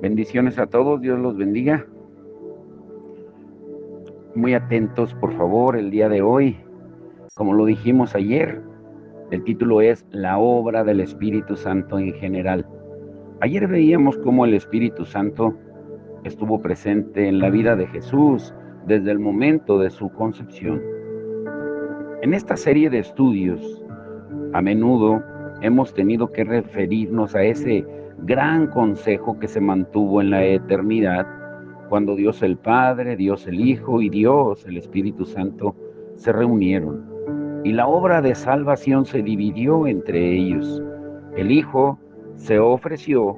Bendiciones a todos, Dios los bendiga. Muy atentos, por favor, el día de hoy. Como lo dijimos ayer, el título es La obra del Espíritu Santo en general. Ayer veíamos cómo el Espíritu Santo estuvo presente en la vida de Jesús desde el momento de su concepción. En esta serie de estudios, a menudo hemos tenido que referirnos a ese gran consejo que se mantuvo en la eternidad, cuando Dios el Padre, Dios el Hijo y Dios el Espíritu Santo se reunieron. Y la obra de salvación se dividió entre ellos. El Hijo se ofreció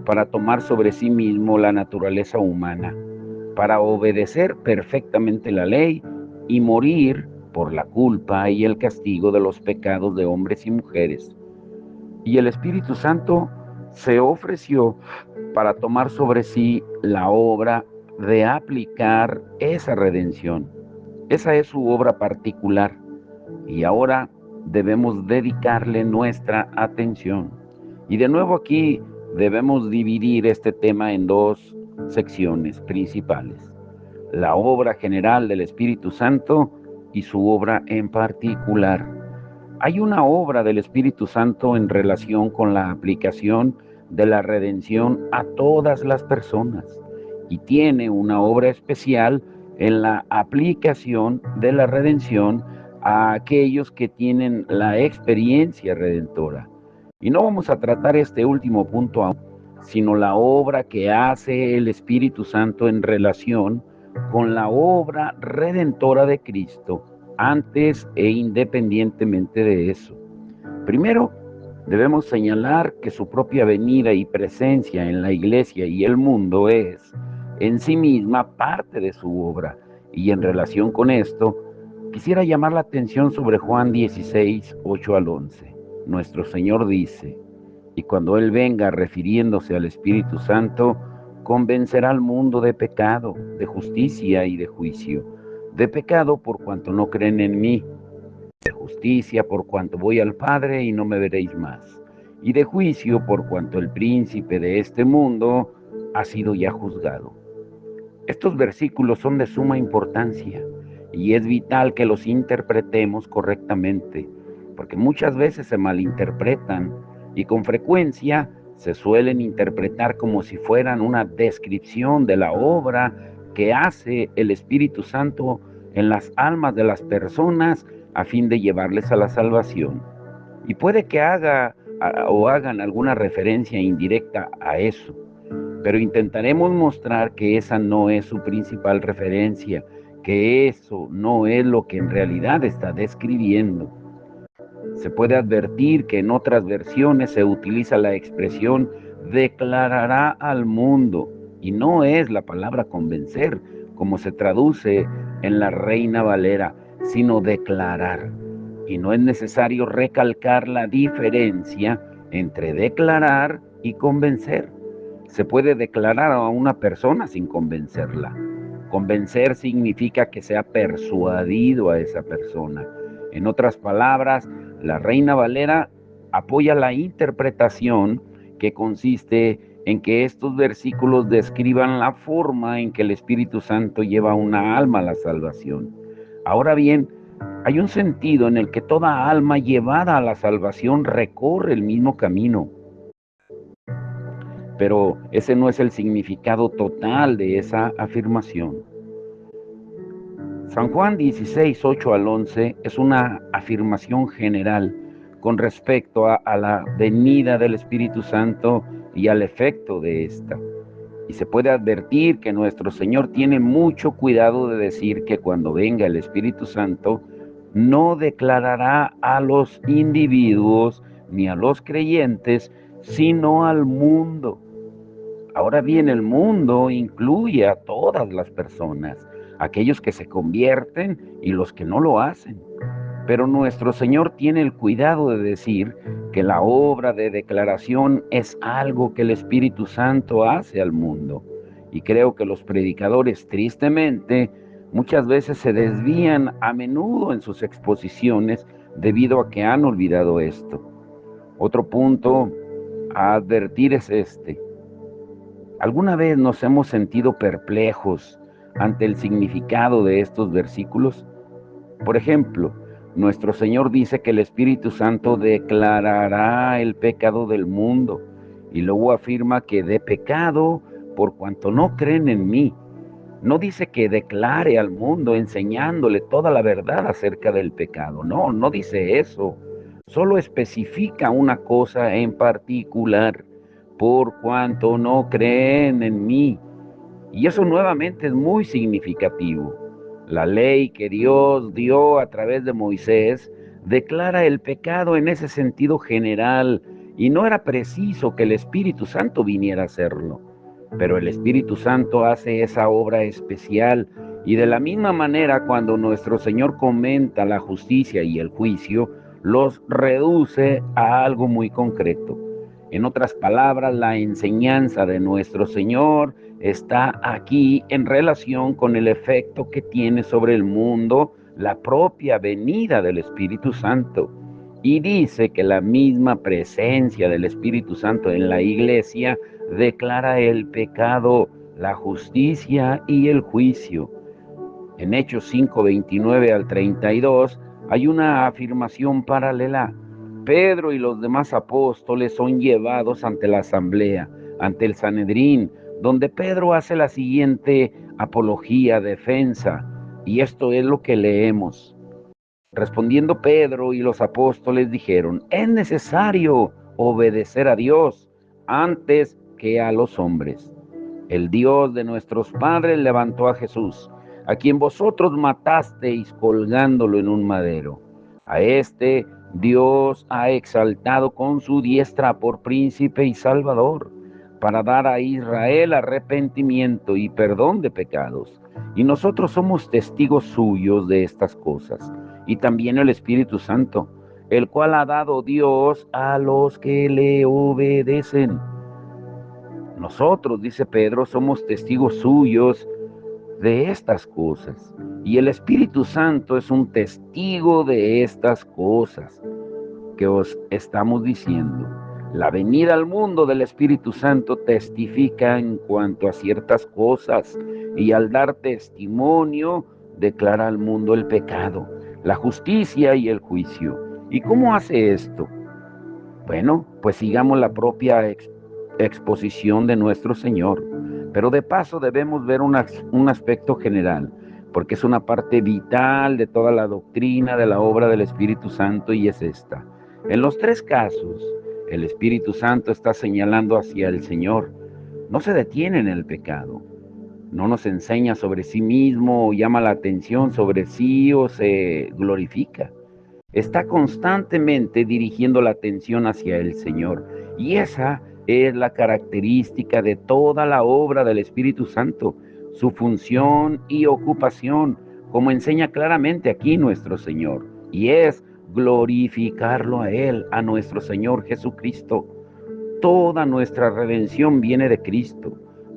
para tomar sobre sí mismo la naturaleza humana, para obedecer perfectamente la ley y morir por la culpa y el castigo de los pecados de hombres y mujeres. Y el Espíritu Santo se ofreció para tomar sobre sí la obra de aplicar esa redención. Esa es su obra particular y ahora debemos dedicarle nuestra atención. Y de nuevo aquí debemos dividir este tema en dos secciones principales: la obra general del Espíritu Santo y su obra en particular. Hay una obra del Espíritu Santo en relación con la aplicación de la redención a todas las personas, y tiene una obra especial en la aplicación de la redención a aquellos que tienen la experiencia redentora. Y no vamos a tratar este último punto aún, sino la obra que hace el Espíritu Santo en relación con la obra redentora de Cristo, antes e independientemente de eso. Primero, debemos señalar que su propia venida y presencia en la iglesia y el mundo es, en sí misma, parte de su obra. Y en relación con esto, quisiera llamar la atención sobre Juan 16, 8 al 11. Nuestro Señor dice: y cuando Él venga, refiriéndose al Espíritu Santo, convencerá al mundo de pecado, de justicia y de juicio. De pecado por cuanto no creen en mí, de justicia por cuanto voy al Padre y no me veréis más, y de juicio por cuanto el príncipe de este mundo ha sido ya juzgado. Estos versículos son de suma importancia y es vital que los interpretemos correctamente, porque muchas veces se malinterpretan y con frecuencia se suelen interpretar como si fueran una descripción de la obra que hace el Espíritu Santo en las almas de las personas a fin de llevarles a la salvación. Y puede que hagan alguna referencia indirecta a eso, pero intentaremos mostrar que esa no es su principal referencia, que eso no es lo que en realidad está describiendo. Se puede advertir que en otras versiones se utiliza la expresión declarará al mundo, y no es la palabra convencer, como se traduce en la Reina Valera, sino declarar. Y no es necesario recalcar la diferencia entre declarar y convencer. Se puede declarar a una persona sin convencerla. Convencer significa que se ha persuadido a esa persona. En otras palabras, la Reina Valera apoya la interpretación que consiste en que estos versículos describan la forma en que el Espíritu Santo lleva a una alma a la salvación. Ahora bien, hay un sentido en el que toda alma llevada a la salvación recorre el mismo camino, pero ese no es el significado total de esa afirmación. San Juan 16, 8 al 11 es una afirmación general con respecto a la venida del Espíritu Santo y al efecto de esta. Y se puede advertir que nuestro Señor tiene mucho cuidado de decir que cuando venga el Espíritu Santo, no declarará a los individuos ni a los creyentes, sino al mundo. Ahora bien, el mundo incluye a todas las personas, aquellos que se convierten y los que no lo hacen. Pero nuestro Señor tiene el cuidado de decir que la obra de declaración es algo que el Espíritu Santo hace al mundo. Y creo que los predicadores, tristemente, muchas veces se desvían a menudo en sus exposiciones debido a que han olvidado esto. Otro punto a advertir es este: ¿Alguna vez nos hemos sentido perplejos ante el significado de estos versículos? Por ejemplo, nuestro Señor dice que el Espíritu Santo declarará el pecado del mundo y luego afirma que de pecado por cuanto no creen en mí. No dice que declare al mundo enseñándole toda la verdad acerca del pecado. No, no dice eso. Solo especifica una cosa en particular, por cuanto no creen en mí. Y eso nuevamente es muy significativo. La ley que Dios dio a través de Moisés declara el pecado en ese sentido general y no era preciso que el Espíritu Santo viniera a hacerlo. Pero el Espíritu Santo hace esa obra especial y de la misma manera cuando nuestro Señor comenta la justicia y el juicio, los reduce a algo muy concreto. En otras palabras, la enseñanza de nuestro Señor está aquí en relación con el efecto que tiene sobre el mundo la propia venida del Espíritu Santo. Y dice que la misma presencia del Espíritu Santo en la iglesia declara el pecado, la justicia y el juicio. En Hechos 5, 29 al 32 hay una afirmación paralela. Pedro y los demás apóstoles son llevados ante la asamblea, ante el Sanedrín, donde Pedro hace la siguiente apología, defensa, y esto es lo que leemos. Respondiendo Pedro y los apóstoles dijeron: es necesario obedecer a Dios antes que a los hombres. El Dios de nuestros padres levantó a Jesús, a quien vosotros matasteis colgándolo en un madero. A este Dios ha exaltado con su diestra por príncipe y salvador, para dar a Israel arrepentimiento y perdón de pecados. Y nosotros somos testigos suyos de estas cosas, y también el Espíritu Santo, el cual ha dado Dios a los que le obedecen. Nosotros, dice Pedro, somos testigos suyos de estas cosas. Y el Espíritu Santo es un testigo de estas cosas que os estamos diciendo. La venida al mundo del Espíritu Santo testifica en cuanto a ciertas cosas y al dar testimonio declara al mundo el pecado, la justicia y el juicio. ¿Y cómo hace esto? Bueno, pues sigamos la propia exposición de nuestro Señor. Pero de paso debemos ver un aspecto general, porque es una parte vital de toda la doctrina de la obra del Espíritu Santo y es esta. En los tres casos, el Espíritu Santo está señalando hacia el Señor. No se detiene en el pecado. No nos enseña sobre sí mismo o llama la atención sobre sí o se glorifica. Está constantemente dirigiendo la atención hacia el Señor. Y esa es la característica de toda la obra del Espíritu Santo, su función y ocupación, como enseña claramente aquí nuestro Señor, y es glorificarlo a Él, a nuestro Señor Jesucristo. Toda nuestra redención viene de Cristo,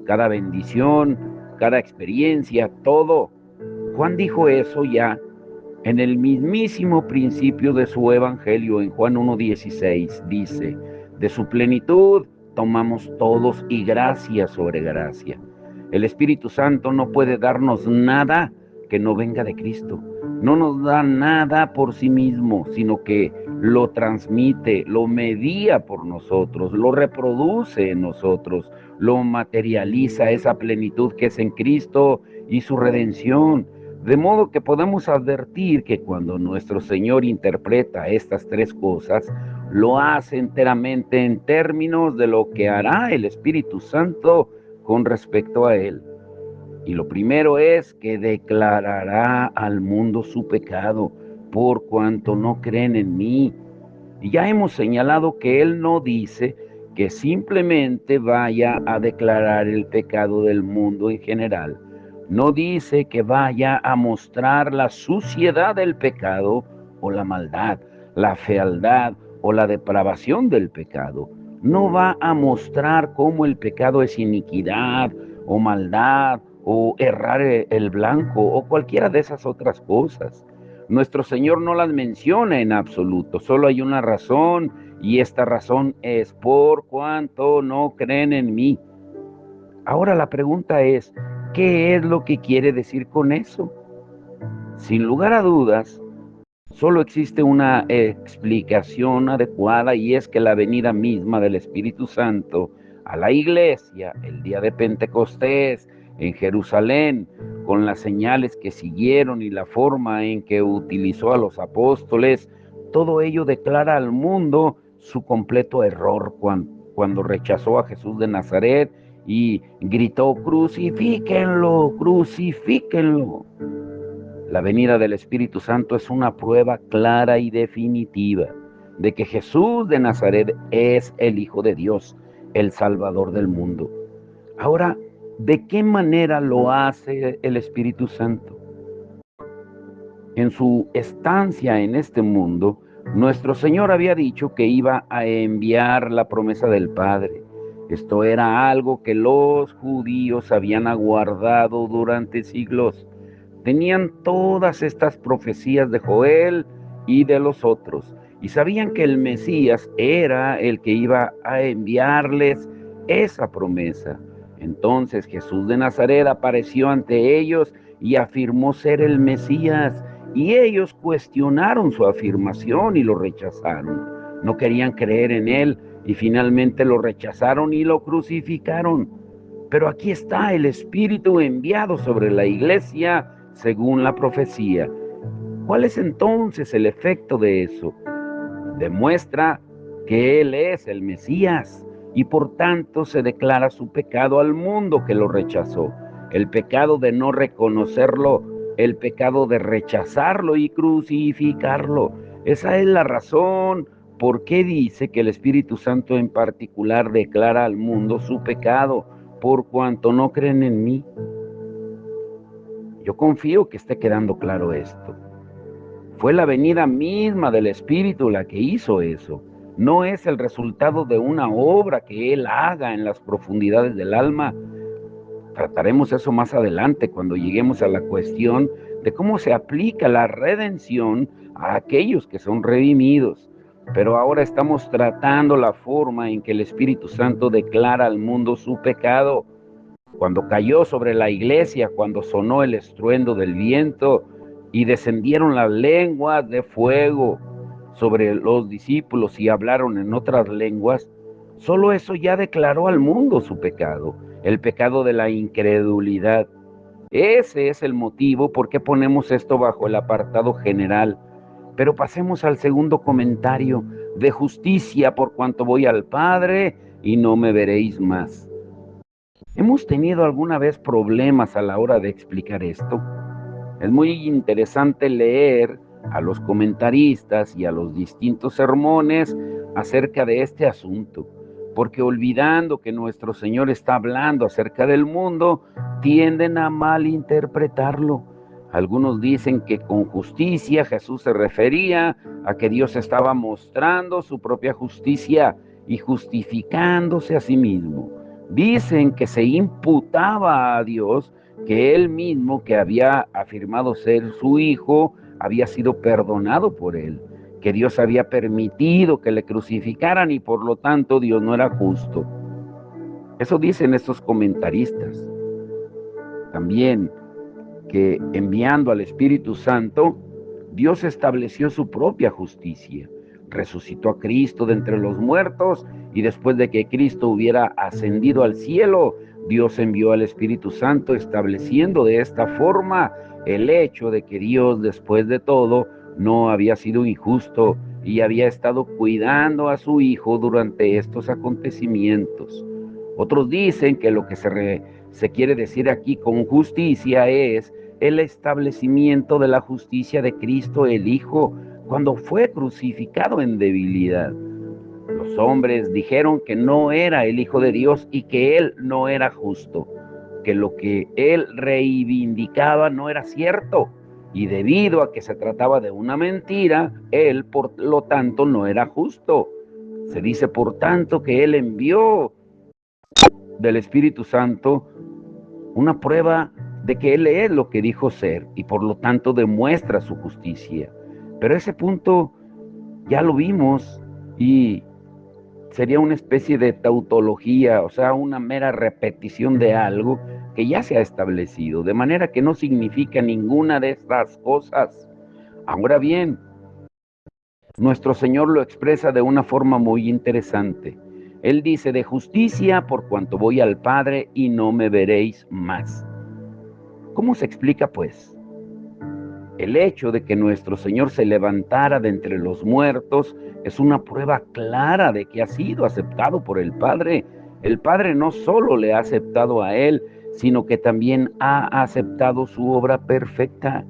cada bendición, cada experiencia, todo. Juan dijo eso ya en el mismísimo principio de su evangelio, en Juan 1:16, dice: de su plenitud tomamos todos y gracia sobre gracia. El Espíritu Santo no puede darnos nada que no venga de Cristo. No nos da nada por sí mismo, sino que lo transmite, lo medía por nosotros, lo reproduce en nosotros, lo materializa, esa plenitud que es en Cristo y su redención. De modo que podemos advertir que cuando nuestro Señor interpreta estas tres cosas, lo hace enteramente en términos de lo que hará el Espíritu Santo con respecto a Él. Y lo primero es que declarará al mundo su pecado, por cuanto no creen en mí. Y ya hemos señalado que Él no dice que simplemente vaya a declarar el pecado del mundo en general. No dice que vaya a mostrar la suciedad del pecado o la maldad, la fealdad o la depravación del pecado. No va a mostrar cómo el pecado es iniquidad o maldad o errar el blanco o cualquiera de esas otras cosas. Nuestro Señor no las menciona en absoluto, solo hay una razón y esta razón es por cuanto no creen en mí. Ahora la pregunta es, ¿qué es lo que quiere decir con eso? Sin lugar a dudas, solo existe una explicación adecuada, y es que la venida misma del Espíritu Santo a la iglesia el día de Pentecostés en Jerusalén, con las señales que siguieron y la forma en que utilizó a los apóstoles, todo ello declara al mundo su completo error cuando rechazó a Jesús de Nazaret y gritó: crucifíquenlo, crucifíquenlo. La venida del Espíritu Santo es una prueba clara y definitiva de que Jesús de Nazaret es el Hijo de Dios, el Salvador del mundo. Ahora, ¿de qué manera lo hace el Espíritu Santo? En su estancia en este mundo, nuestro Señor había dicho que iba a enviar la promesa del Padre. Esto era algo que los judíos habían aguardado durante siglos. Tenían todas estas profecías de Joel y de los otros, y sabían que el Mesías era el que iba a enviarles esa promesa. Entonces Jesús de Nazaret apareció ante ellos y afirmó ser el Mesías, y ellos cuestionaron su afirmación y lo rechazaron. No querían creer en él y finalmente lo rechazaron y lo crucificaron. Pero aquí está el Espíritu enviado sobre la iglesia según la profecía. ¿Cuál es entonces el efecto de eso? Demuestra que Él es el Mesías y por tanto se declara su pecado al mundo que lo rechazó. El pecado de no reconocerlo, el pecado de rechazarlo y crucificarlo. Esa es la razón por qué dice que el Espíritu Santo en particular declara al mundo su pecado, por cuanto no creen en mí. Yo confío que esté quedando claro esto. Fue la venida misma del Espíritu la que hizo eso. No es el resultado de una obra que Él haga en las profundidades del alma. Trataremos eso más adelante cuando lleguemos a la cuestión de cómo se aplica la redención a aquellos que son redimidos. Pero ahora estamos tratando la forma en que el Espíritu Santo declara al mundo su pecado. Cuando cayó sobre la iglesia, cuando sonó el estruendo del viento y descendieron las lenguas de fuego sobre los discípulos y hablaron en otras lenguas, solo eso ya declaró al mundo su pecado, el pecado de la incredulidad. Ese es el motivo por qué ponemos esto bajo el apartado general. Pero pasemos al segundo comentario: de justicia, por cuanto voy al Padre y no me veréis más. ¿Hemos tenido alguna vez problemas a la hora de explicar esto? Es muy interesante leer a los comentaristas y a los distintos sermones acerca de este asunto, porque olvidando que nuestro Señor está hablando acerca del mundo, tienden a malinterpretarlo. Algunos dicen que con justicia Jesús se refería a que Dios estaba mostrando su propia justicia y justificándose a sí mismo. Dicen que se imputaba a Dios que él mismo, que había afirmado ser su hijo, había sido perdonado por él, que Dios había permitido que le crucificaran y por lo tanto Dios no era justo. Eso dicen estos comentaristas. También que enviando al Espíritu Santo, Dios estableció su propia justicia. Resucitó a Cristo de entre los muertos y después de que Cristo hubiera ascendido al cielo, Dios envió al Espíritu Santo, estableciendo de esta forma el hecho de que Dios, después de todo, no había sido injusto y había estado cuidando a su Hijo durante estos acontecimientos. Otros dicen que lo que se quiere decir aquí con justicia es el establecimiento de la justicia de Cristo el Hijo cuando fue crucificado en debilidad. Los hombres dijeron que no era el Hijo de Dios y que Él no era justo, que lo que Él reivindicaba no era cierto, y debido a que se trataba de una mentira, Él por lo tanto no era justo. Se dice por tanto que Él envió del Espíritu Santo una prueba de que Él es lo que dijo ser y por lo tanto demuestra su justicia. Pero ese punto ya lo vimos y sería una especie de tautología, o sea, una mera repetición de algo que ya se ha establecido, de manera que no significa ninguna de estas cosas. Ahora bien, nuestro Señor lo expresa de una forma muy interesante. Él dice, de justicia por cuanto voy al Padre y no me veréis más. ¿Cómo se explica, pues? El hecho de que nuestro Señor se levantara de entre los muertos es una prueba clara de que ha sido aceptado por el Padre. El Padre no solo le ha aceptado a Él, sino que también ha aceptado su obra perfecta.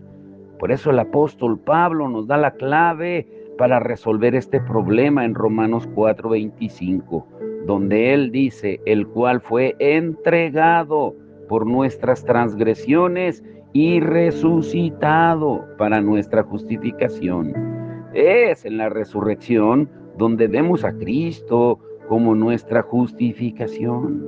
Por eso el apóstol Pablo nos da la clave para resolver este problema en Romanos 4:25, donde él dice, el cual fue entregado por nuestras transgresiones y resucitado para nuestra justificación. Es en la resurrección donde vemos a Cristo como nuestra justificación.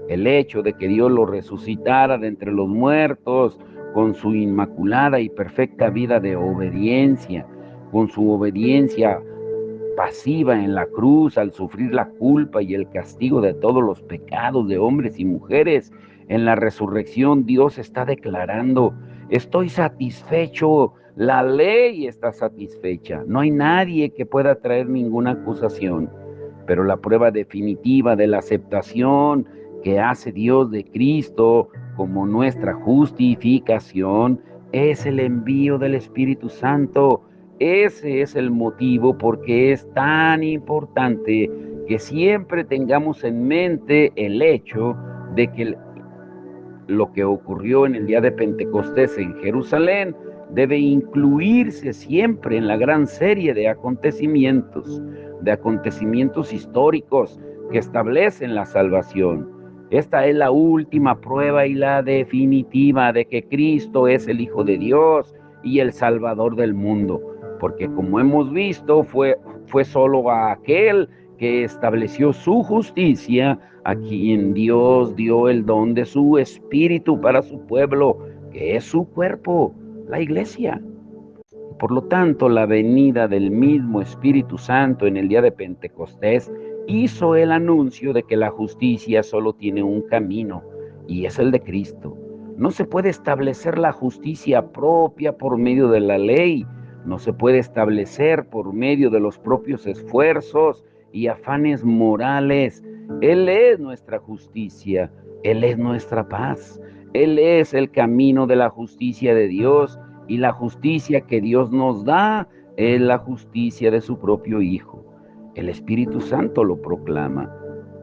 El hecho de que Dios lo resucitara de entre los muertos con su inmaculada y perfecta vida de obediencia, con su obediencia pasiva en la cruz al sufrir la culpa y el castigo de todos los pecados de hombres y mujeres. En la resurrección Dios está declarando, estoy satisfecho, la ley está satisfecha, no hay nadie que pueda traer ninguna acusación, pero la prueba definitiva de la aceptación que hace Dios de Cristo como nuestra justificación es el envío del Espíritu Santo. Ese es el motivo porque es tan importante que siempre tengamos en mente el hecho de que lo que ocurrió en el día de Pentecostés en Jerusalén debe incluirse siempre en la gran serie de acontecimientos históricos que establecen la salvación. Esta es la última prueba y la definitiva de que Cristo es el Hijo de Dios y el Salvador del mundo, porque como hemos visto, fue solo a aquel que estableció su justicia, a quien Dios dio el don de su Espíritu para su pueblo, que es su cuerpo, la iglesia. Por lo tanto, la venida del mismo Espíritu Santo en el día de Pentecostés hizo el anuncio de que la justicia solo tiene un camino, y es el de Cristo. No se puede establecer la justicia propia por medio de la ley, no se puede establecer por medio de los propios esfuerzos y afanes morales. Él es nuestra justicia, Él es nuestra paz, Él es el camino de la justicia de Dios, y la justicia que Dios nos da es la justicia de su propio Hijo. El Espíritu Santo lo proclama.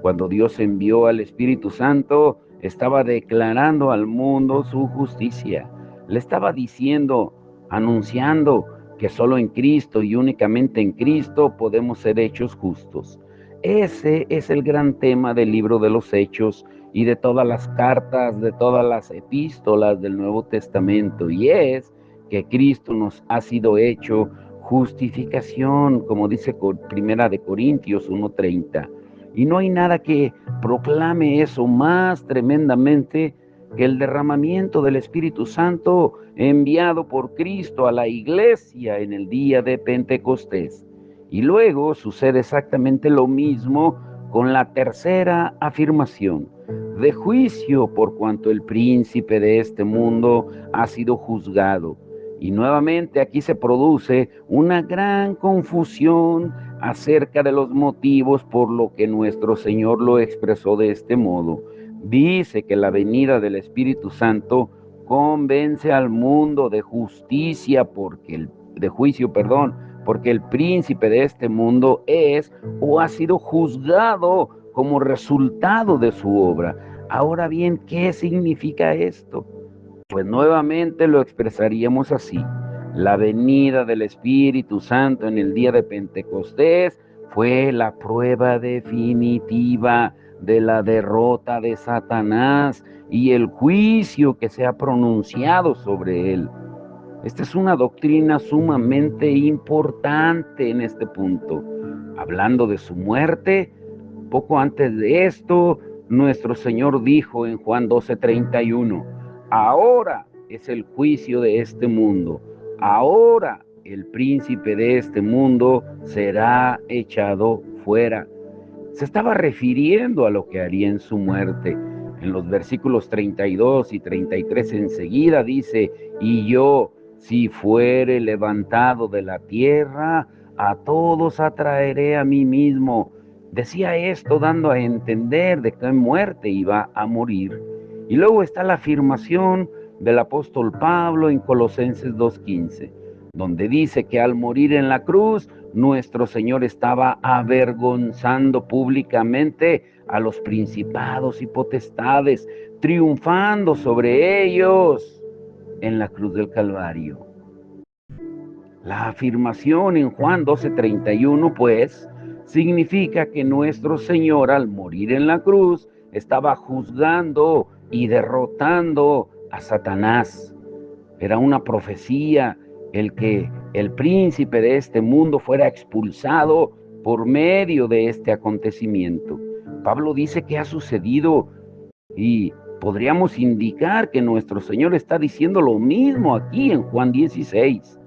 Cuando Dios envió al Espíritu Santo, estaba declarando al mundo su justicia. Le estaba diciendo, anunciando que solo en Cristo y únicamente en Cristo podemos ser hechos justos. Ese es el gran tema del libro de los Hechos y de todas las cartas, de todas las epístolas del Nuevo Testamento, y es que Cristo nos ha sido hecho justificación, como dice Primera de Corintios 1:30. Y no hay nada que proclame eso más tremendamente que el derramamiento del Espíritu Santo enviado por Cristo a la iglesia en el día de Pentecostés. Y luego sucede exactamente lo mismo con la tercera afirmación, de juicio por cuanto el príncipe de este mundo ha sido juzgado. Y nuevamente aquí se produce una gran confusión acerca de los motivos por lo que nuestro Señor lo expresó de este modo. Dice que la venida del Espíritu Santo convence al mundo de justicia de juicio, porque el príncipe de este mundo es o ha sido juzgado como resultado de su obra. Ahora bien, ¿qué significa esto? Pues nuevamente lo expresaríamos así. La venida del Espíritu Santo en el día de Pentecostés fue la prueba definitiva de la derrota de Satanás y el juicio que se ha pronunciado sobre él. Esta es una doctrina sumamente importante en este punto. Hablando de su muerte, poco antes de esto, nuestro Señor dijo en Juan 12:31, ahora es el juicio de este mundo, ahora el príncipe de este mundo será echado fuera. Se estaba refiriendo a lo que haría en su muerte. En los versículos 32 y 33 enseguida dice: y yo, si fuere levantado de la tierra, a todos atraeré a mí mismo. Decía esto dando a entender de qué muerte iba a morir. Y luego está la afirmación del apóstol Pablo en Colosenses 2:15, donde dice que al morir en la cruz, nuestro Señor estaba avergonzando públicamente a los principados y potestades, triunfando sobre ellos en la cruz del Calvario. La afirmación en Juan 12:31, pues, significa que nuestro Señor, al morir en la cruz, estaba juzgando y derrotando a Satanás. Era una profecía el que el príncipe de este mundo fuera expulsado por medio de este acontecimiento. Pablo dice que ha sucedido y podríamos indicar que nuestro Señor está diciendo lo mismo aquí en Juan 16.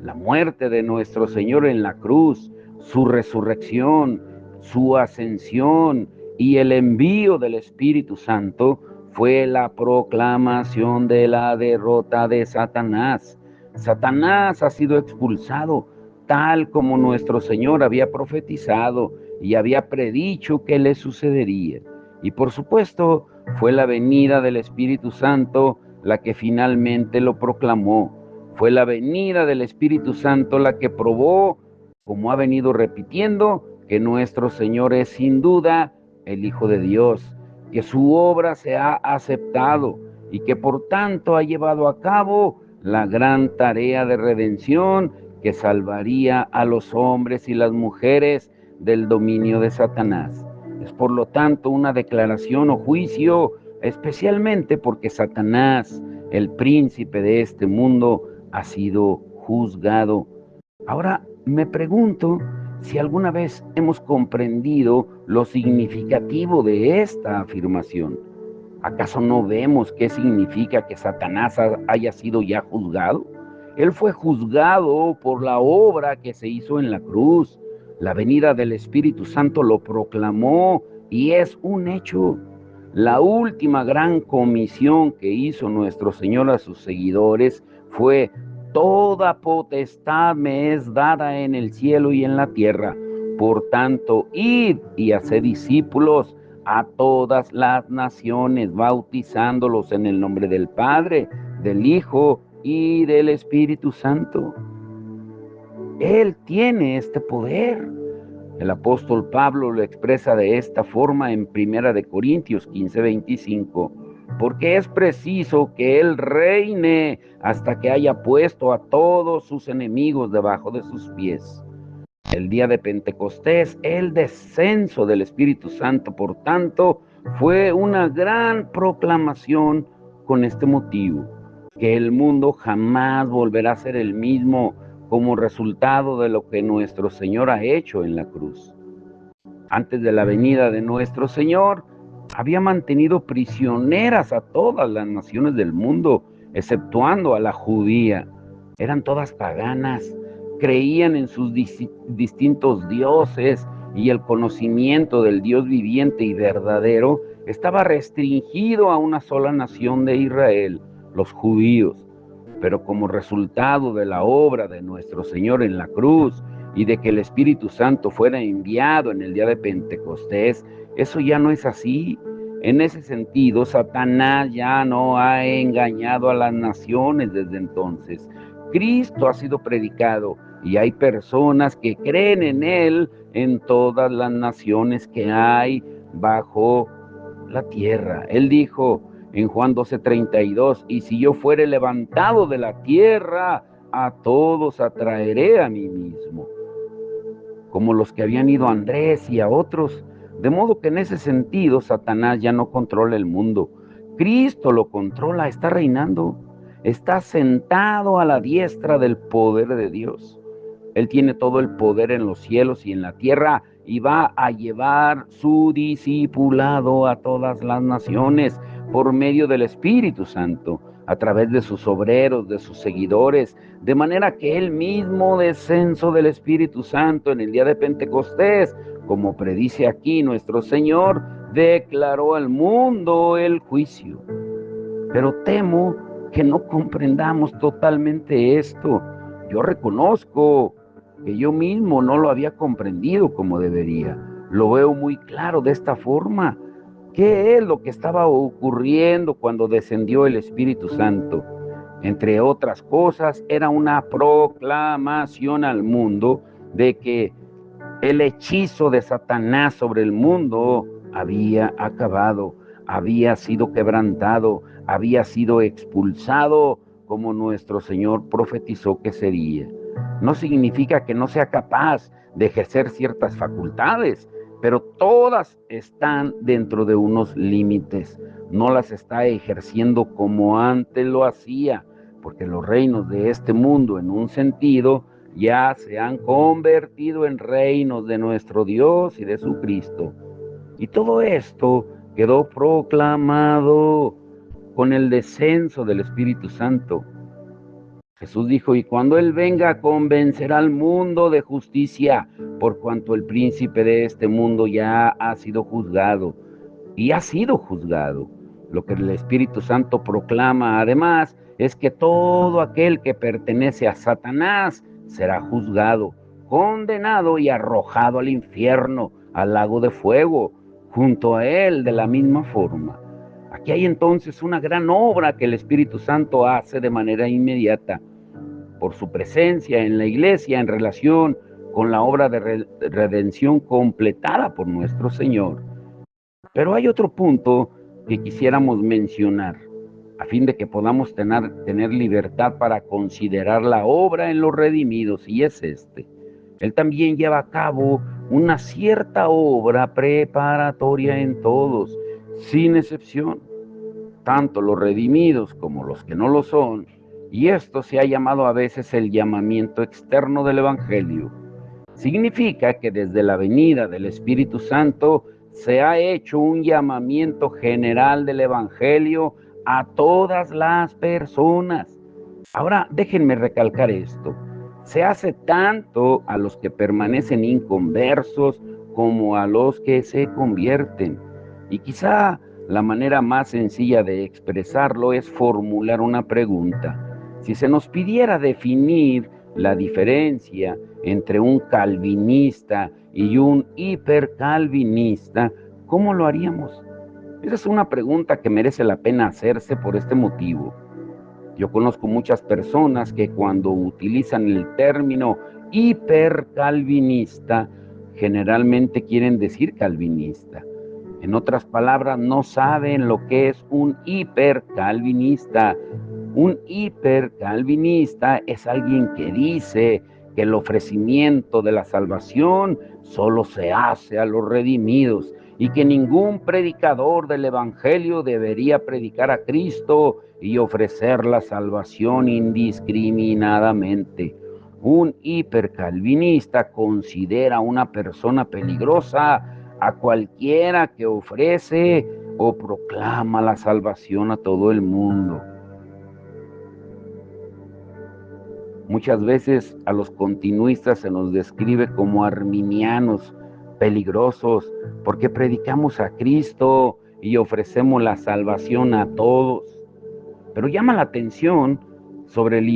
La muerte de nuestro Señor en la cruz, su resurrección, su ascensión y el envío del Espíritu Santo fue la proclamación de la derrota de Satanás. Satanás ha sido expulsado, tal como nuestro Señor había profetizado y había predicho que le sucedería. Y por supuesto, fue la venida del Espíritu Santo la que finalmente lo proclamó. Fue la venida del Espíritu Santo la que probó, como ha venido repitiendo, que nuestro Señor es sin duda el Hijo de Dios, que su obra se ha aceptado y que por tanto ha llevado a cabo la gran tarea de redención que salvaría a los hombres y las mujeres del dominio de Satanás. Es por lo tanto una declaración o juicio, especialmente porque Satanás, el príncipe de este mundo, ha sido juzgado. Ahora me pregunto si alguna vez hemos comprendido lo significativo de esta afirmación. ¿Acaso no vemos qué significa que Satanás haya sido ya juzgado? Él fue juzgado por la obra que se hizo en la cruz. La venida del Espíritu Santo lo proclamó y es un hecho. La última gran comisión que hizo nuestro Señor a sus seguidores fue: toda potestad me es dada en el cielo y en la tierra. Por tanto, id y haced discípulos a todas las naciones, bautizándolos en el nombre del Padre, del Hijo y del Espíritu Santo. Él tiene este poder. El apóstol Pablo lo expresa de esta forma en 1 Corintios 15:25, porque es preciso que Él reine hasta que haya puesto a todos sus enemigos debajo de sus pies. El día de Pentecostés, el descenso del Espíritu Santo, por tanto, fue una gran proclamación con este motivo, que el mundo jamás volverá a ser el mismo como resultado de lo que nuestro Señor ha hecho en la cruz. Antes de la venida de nuestro Señor, había mantenido prisioneras a todas las naciones del mundo, exceptuando a la judía. Eran todas paganas, creían en sus distintos dioses y el conocimiento del Dios viviente y verdadero estaba restringido a una sola nación de Israel, los judíos. Pero como resultado de la obra de nuestro Señor en la cruz y de que el Espíritu Santo fuera enviado en el día de Pentecostés, eso ya no es así. En ese sentido, Satanás ya no ha engañado a las naciones desde entonces. Cristo ha sido predicado y hay personas que creen en Él en todas las naciones que hay bajo la tierra. Él dijo en Juan 12:32, y si yo fuere levantado de la tierra, a todos atraeré a mí mismo, como los que habían ido a Andrés y a otros. De modo que en ese sentido, Satanás ya no controla el mundo. Cristo lo controla, está reinando, está sentado a la diestra del poder de Dios. Él tiene todo el poder en los cielos y en la tierra y va a llevar su discipulado a todas las naciones por medio del Espíritu Santo, a través de sus obreros, de sus seguidores, de manera que el mismo descenso del Espíritu Santo en el día de Pentecostés como predice aquí nuestro Señor, declaró al mundo el juicio. Pero temo que no comprendamos totalmente esto. Yo reconozco que yo mismo no lo había comprendido como debería. Lo veo muy claro de esta forma. ¿Qué es lo que estaba ocurriendo cuando descendió el Espíritu Santo? Entre otras cosas, era una proclamación al mundo de que el hechizo de Satanás sobre el mundo había acabado, había sido quebrantado, había sido expulsado, como nuestro Señor profetizó que sería. No significa que no sea capaz de ejercer ciertas facultades, pero todas están dentro de unos límites. No las está ejerciendo como antes lo hacía, porque los reinos de este mundo, en un sentido, ya se han convertido en reinos de nuestro Dios y de su Cristo. Y todo esto quedó proclamado con el descenso del Espíritu Santo. Jesús dijo, y cuando Él venga, convencerá al mundo de justicia, por cuanto el príncipe de este mundo ya ha sido juzgado, y ha sido juzgado. Lo que el Espíritu Santo proclama, además, es que todo aquel que pertenece a Satanás será juzgado, condenado y arrojado al infierno, al lago de fuego, junto a él de la misma forma. Aquí hay entonces una gran obra que el Espíritu Santo hace de manera inmediata por su presencia en la iglesia en relación con la obra de redención completada por nuestro Señor. Pero hay otro punto que quisiéramos mencionar, a fin de que podamos tener libertad para considerar la obra en los redimidos, y es este. Él también lleva a cabo una cierta obra preparatoria en todos, sin excepción, tanto los redimidos como los que no lo son, y esto se ha llamado a veces el llamamiento externo del Evangelio. Significa que desde la venida del Espíritu Santo se ha hecho un llamamiento general del Evangelio a todas las personas. Ahora, déjenme recalcar esto. Se hace tanto a los que permanecen inconversos como a los que se convierten. Y quizá la manera más sencilla de expresarlo es formular una pregunta. Si se nos pidiera definir la diferencia entre un calvinista y un hipercalvinista, ¿cómo lo haríamos? Esa es una pregunta que merece la pena hacerse por este motivo. Yo conozco muchas personas que cuando utilizan el término hipercalvinista, generalmente quieren decir calvinista. En otras palabras, no saben lo que es un hipercalvinista. Un hipercalvinista es alguien que dice que el ofrecimiento de la salvación solo se hace a los redimidos y que ningún predicador del Evangelio debería predicar a Cristo y ofrecer la salvación indiscriminadamente. Un hipercalvinista considera una persona peligrosa a cualquiera que ofrece o proclama la salvación a todo el mundo. Muchas veces a los continuistas se nos describe como arminianos, peligrosos, porque predicamos a Cristo y ofrecemos la salvación a todos. Pero llama la atención sobre el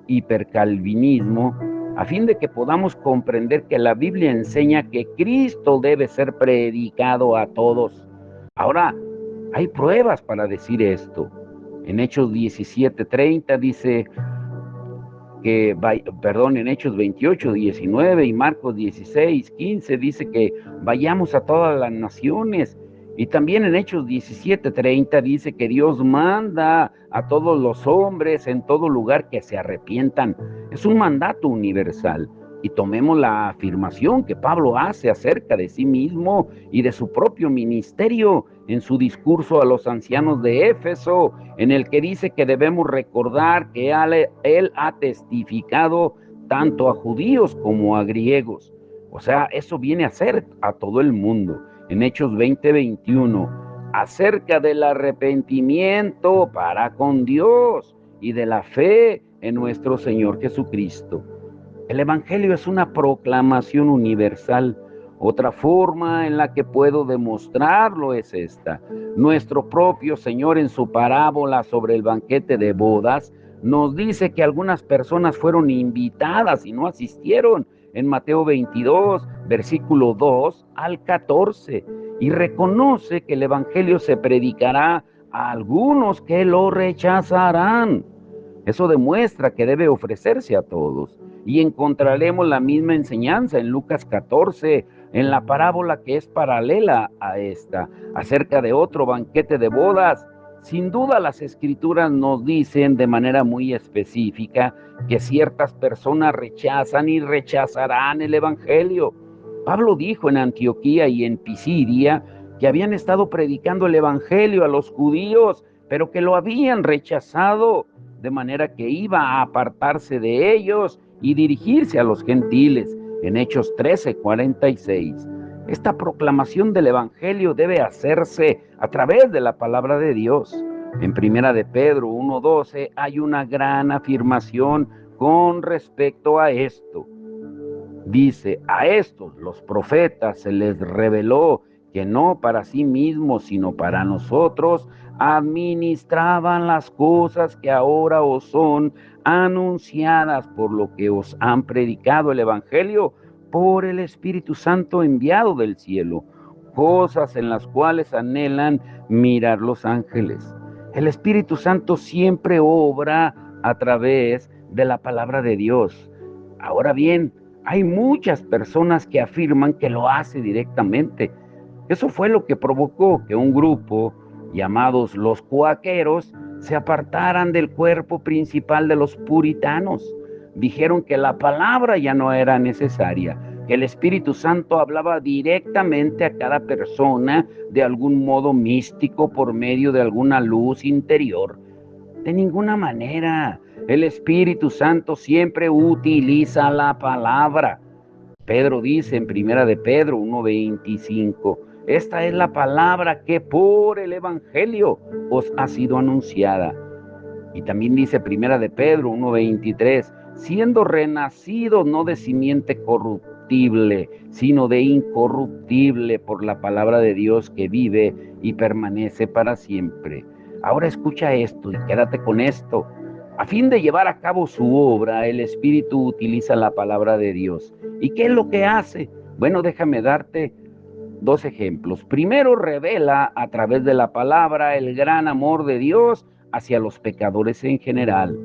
hipercalvinismo, a fin de que podamos comprender que la Biblia enseña que Cristo debe ser predicado a todos. Ahora, hay pruebas para decir esto. En Hechos 17:30 dice en Hechos 28:19 y Marcos 16:15 dice que vayamos a todas las naciones. Y también en Hechos 17:30 dice que Dios manda a todos los hombres en todo lugar que se arrepientan. Es un mandato universal. Y tomemos la afirmación que Pablo hace acerca de sí mismo y de su propio ministerio en su discurso a los ancianos de Éfeso, en el que dice que debemos recordar que él ha testificado tanto a judíos como a griegos. O sea, eso viene a ser a todo el mundo. En Hechos 20:21, acerca del arrepentimiento para con Dios y de la fe en nuestro Señor Jesucristo. El Evangelio es una proclamación universal, Otra forma en la que puedo demostrarlo es esta. Nuestro propio Señor, en su parábola sobre el banquete de bodas, nos dice que algunas personas fueron invitadas y no asistieron, en Mateo 22, versículo 2 al 14, y reconoce que el evangelio se predicará a algunos que lo rechazarán. Eso demuestra que debe ofrecerse a todos. Y encontraremos la misma enseñanza en Lucas 14, en la parábola que es paralela a esta, acerca de otro banquete de bodas. Sin duda las escrituras nos dicen de manera muy específica que ciertas personas rechazan y rechazarán el evangelio. Pablo dijo en Antioquía y en Pisidia que habían estado predicando el evangelio a los judíos, pero que lo habían rechazado, de manera que iba a apartarse de ellos y dirigirse a los gentiles, en Hechos 13:46. Esta proclamación del evangelio debe hacerse a través de la palabra de Dios. En Primera de Pedro 1:12 hay una gran afirmación con respecto a esto. Dice: a estos, los profetas, se les reveló que no para sí mismos, sino para nosotros, administraban las cosas que ahora os son anunciadas por lo que os han predicado el Evangelio por el Espíritu Santo enviado del cielo, cosas en las cuales anhelan mirar los ángeles. El Espíritu Santo siempre obra a través de la palabra de Dios. Ahora bien, hay muchas personas que afirman que lo hace directamente. Eso fue lo que provocó que un grupo, llamados los cuáqueros, se apartaran del cuerpo principal de los puritanos. Dijeron que la palabra ya no era necesaria, que el Espíritu Santo hablaba directamente a cada persona de algún modo místico por medio de alguna luz interior. De ninguna manera. El Espíritu Santo siempre utiliza la palabra. Pedro dice en Primera de Pedro 1:25, esta es la palabra que por el Evangelio os ha sido anunciada. Y también dice Primera de Pedro 1:23, siendo renacidos no de simiente corruptible, sino de incorruptible por la palabra de Dios que vive y permanece para siempre. Ahora escucha esto y quédate con esto. A fin de llevar a cabo su obra, el Espíritu utiliza la palabra de Dios. ¿Y qué es lo que hace? Bueno, déjame darte dos ejemplos. Primero, revela a través de la palabra el gran amor de Dios hacia los pecadores en general.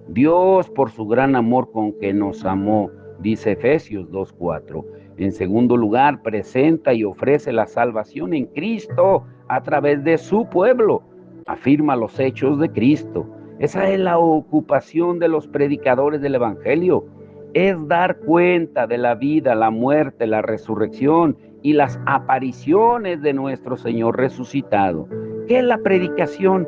Dios, por su gran amor con que nos amó, dice Efesios 2:4. En segundo lugar, presenta y ofrece la salvación en Cristo a través de su pueblo. Afirma los hechos de Cristo. Esa es la ocupación de los predicadores del Evangelio. Es dar cuenta de la vida, la muerte, la resurrección y las apariciones de nuestro Señor resucitado. ¿Qué es la predicación?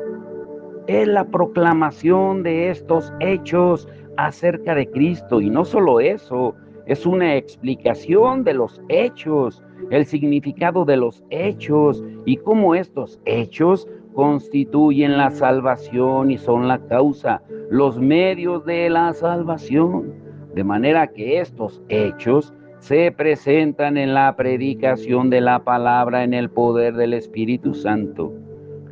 Es la proclamación de estos hechos acerca de Cristo. Y no solo eso, es una explicación de los hechos, el significado de los hechos y cómo estos hechos constituyen la salvación y son la causa, los medios de la salvación. De manera que estos hechos se presentan en la predicación de la palabra en el poder del Espíritu Santo.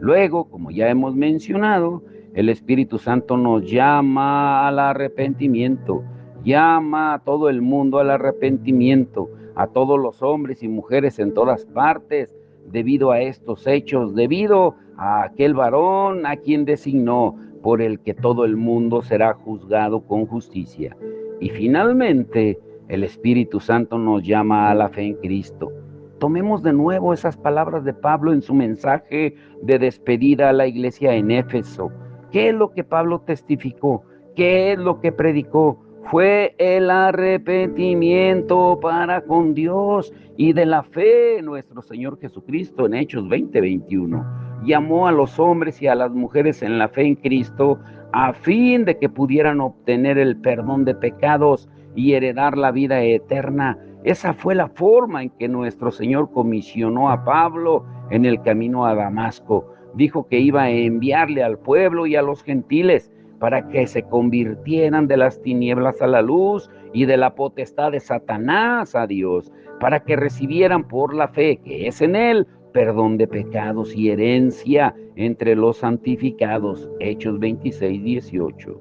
Luego, como ya hemos mencionado, el Espíritu Santo nos llama al arrepentimiento, llama a todo el mundo al arrepentimiento, a todos los hombres y mujeres en todas partes, debido a estos hechos, debido a aquel varón a quien designó, por el que todo el mundo será juzgado con justicia. Y finalmente, el Espíritu Santo nos llama a la fe en Cristo. Tomemos de nuevo esas palabras de Pablo en su mensaje de despedida a la iglesia en Éfeso. ¿Qué es lo que Pablo testificó? ¿Qué es lo que predicó? Fue el arrepentimiento para con Dios y de la fe en nuestro Señor Jesucristo en Hechos 20:21. Llamó a los hombres y a las mujeres en la fe en Cristo a fin de que pudieran obtener el perdón de pecados y heredar la vida eterna. Esa fue la forma en que nuestro Señor comisionó a Pablo en el camino a Damasco. Dijo que iba a enviarle al pueblo y a los gentiles para que se convirtieran de las tinieblas a la luz y de la potestad de Satanás a Dios, para que recibieran por la fe que es en Él perdón de pecados y herencia entre los santificados. Hechos 26:18.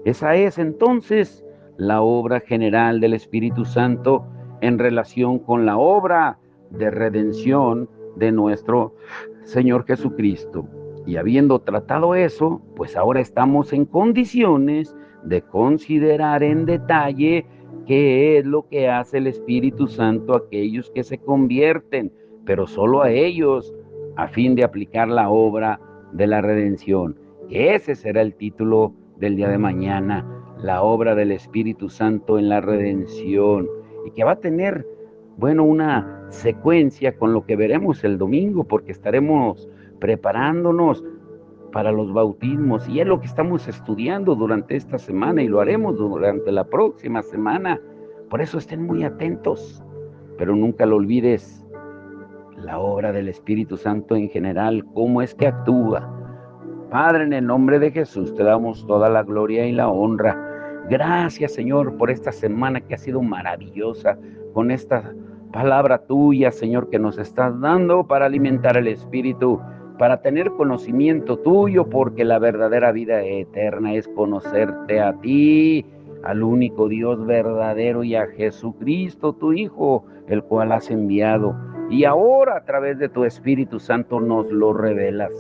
Esa es entonces la obra general del Espíritu Santo en relación con la obra de redención de nuestro Señor Jesucristo. Y habiendo tratado eso, pues ahora estamos en condiciones de considerar en detalle qué es lo que hace el Espíritu Santo a aquellos que se convierten, pero solo a ellos, a fin de aplicar la obra de la redención. Ese será el título del día de mañana, la obra del Espíritu Santo en la redención, y que va a tener, bueno, una secuencia con lo que veremos el domingo, porque estaremos preparándonos para los bautismos, y es lo que estamos estudiando durante esta semana y lo haremos durante la próxima semana. Por eso estén muy atentos, pero nunca lo olvides, la obra del Espíritu Santo en general, cómo es que actúa. Padre, en el nombre de Jesús te damos toda la gloria y la honra. Gracias, Señor, por esta semana que ha sido maravillosa, con esta palabra tuya, Señor, que nos estás dando para alimentar el Espíritu, para tener conocimiento tuyo, porque la verdadera vida eterna es conocerte a ti, al único Dios verdadero, y a Jesucristo, tu Hijo, el cual has enviado. Y ahora, a través de tu Espíritu Santo, nos lo revelas.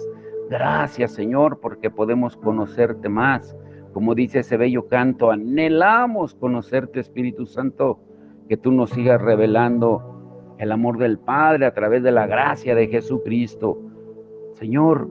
Gracias, Señor, porque podemos conocerte más. Como dice ese bello canto, anhelamos conocerte, Espíritu Santo, que tú nos sigas revelando el amor del Padre a través de la gracia de Jesucristo. Señor,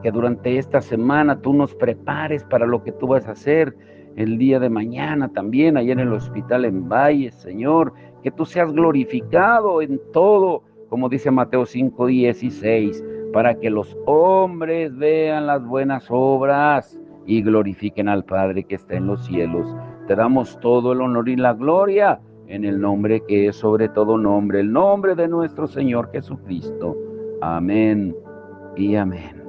que durante esta semana tú nos prepares para lo que tú vas a hacer el día de mañana también, allá en el hospital en Valles, Señor, que tú seas glorificado en todo, como dice Mateo 5:16, para que los hombres vean las buenas obras y glorifiquen al Padre que está en los cielos. Te damos todo el honor y la gloria en el nombre que es sobre todo nombre, el nombre de nuestro Señor Jesucristo. Amén y amén.